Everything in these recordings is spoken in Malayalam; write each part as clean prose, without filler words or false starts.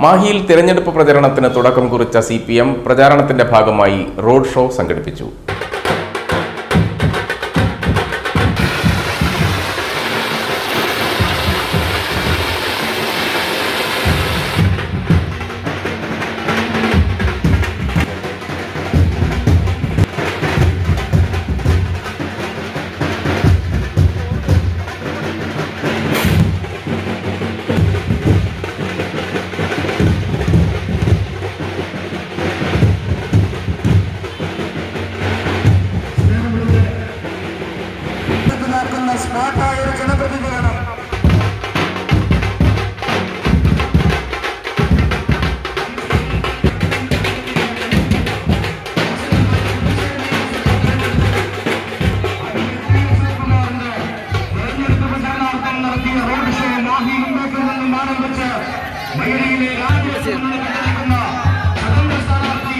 മാഹിയിൽ തിരഞ്ഞെടുപ്പ് പ്രചരണത്തിന് തുടക്കം കുറിച്ച CPM പ്രചാരണത്തിന്റെ ഭാഗമായി റോഡ് ഷോ സംഘടിപ്പിച്ചു. സ്മാർട്ടായ ഒരു ജനപ്രതിനിധിയാണ്. തെരഞ്ഞെടുപ്പ് പ്രചാരണാർത്ഥം നടത്തിയ റോഡ് ഷോ മാഹി മുന്നോട്ടിൽ നിന്നും ആരംഭിച്ച് മൈലിയിലെ രാജ്യസഭയിൽ നടക്കുന്ന സ്വതന്ത്ര സ്ഥാനാർത്ഥി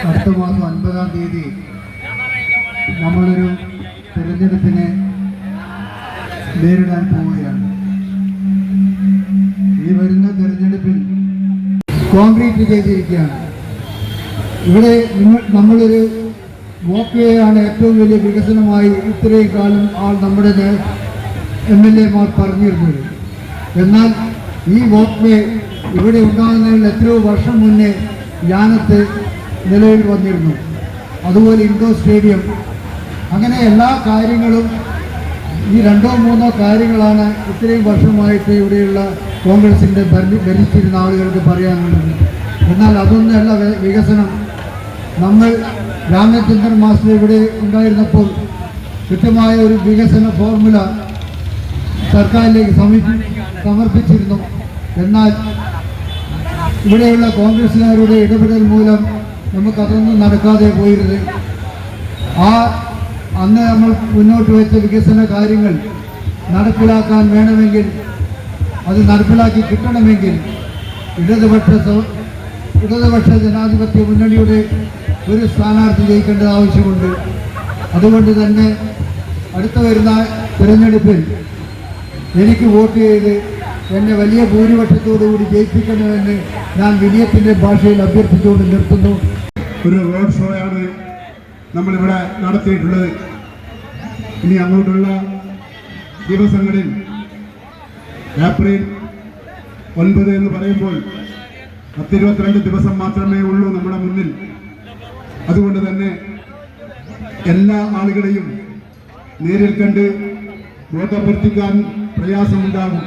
അടുത്ത മാസം 9-ാം തീയതി നമ്മളൊരു തിരഞ്ഞെടുപ്പിനെ നേരിടാൻ പോവുകയാണ്. ഈ വരുന്ന തിരഞ്ഞെടുപ്പിൽ കോൺക്രീറ്റ് ചെയ്തിരിക്കുകയാണ്. ഇവിടെ നമ്മളൊരു വോക്ക് വേയാണ് ഏറ്റവും വലിയ വികസനമായി ഇത്രയും കാലം നമ്മുടെ MLA-മാർ പറഞ്ഞിരുന്നത്. എന്നാൽ ഈ വോക്ക് വേ ഇവിടെ ഉണ്ടാകുന്നതിൽ എത്രയോ വർഷം മുന്നേ യാനത്ത് നിലവിൽ വന്നിരുന്നു. അതുപോലെ ഇൻഡോർ സ്റ്റേഡിയം, അങ്ങനെ എല്ലാ കാര്യങ്ങളും ഈ 2-3 കാര്യങ്ങളാണ് ഇത്രയും വർഷമായിട്ട് ഇവിടെയുള്ള കോൺഗ്രസിൻ്റെ ഭരിച്ചിരുന്ന ആളുകൾക്ക് പറയാനുള്ളത്. എന്നാൽ അതൊന്നുമല്ല വികസനം. നമ്മൾ രാമചന്ദ്രൻ മാസ്റ്റർ ഇവിടെ ഉണ്ടായിരുന്നപ്പോൾ കൃത്യമായ ഒരു വികസന ഫോർമുല സർക്കാരിലേക്ക് സമർപ്പിച്ചിരുന്നു. എന്നാൽ ഇവിടെയുള്ള കോൺഗ്രസ്സുകാരുടെ ഇടപെടൽ മൂലം നമുക്കതൊന്നും നടക്കാതെ പോയിരുന്നത്. അന്ന് നമ്മൾ മുന്നോട്ട് വെച്ച വികസന കാര്യങ്ങൾ നടപ്പിലാക്കാൻ വേണമെങ്കിൽ, അത് നടപ്പിലാക്കി കിട്ടണമെങ്കിൽ ഇടതുപക്ഷ ജനാധിപത്യ മുന്നണിയുടെ ഒരു സ്ഥാനാർത്ഥി ജയിക്കേണ്ടത് ആവശ്യമുണ്ട്. അതുകൊണ്ട് തന്നെ അടുത്ത വരുന്ന തിരഞ്ഞെടുപ്പിൽ എനിക്ക് വോട്ട് ചെയ്ത് എന്നെ വലിയ ഭൂരിപക്ഷത്തോടുകൂടി ജയിപ്പിക്കണമെന്ന് ഞാൻ വിനയത്തിൻ്റെ ഭാഷയിൽ അഭ്യർത്ഥിച്ചുകൊണ്ട് നിർത്തുന്നു. ഒരു റോഡ് ഷോയാണ് നമ്മളിവിടെ നടത്തിയിട്ടുള്ളത്. ഇനി അങ്ങോട്ടുള്ള ദിവസങ്ങളിൽ ഏപ്രിൽ 9 എന്ന് പറയുമ്പോൾ 22 ദിവസം മാത്രമേ ഉള്ളൂ നമ്മുടെ മുന്നിൽ. അതുകൊണ്ട് തന്നെ എല്ലാ ആളുകളെയും നേരിൽ കണ്ട് വോട്ടഭ്യർത്ഥിക്കാൻ പ്രയാസമുണ്ടാകും.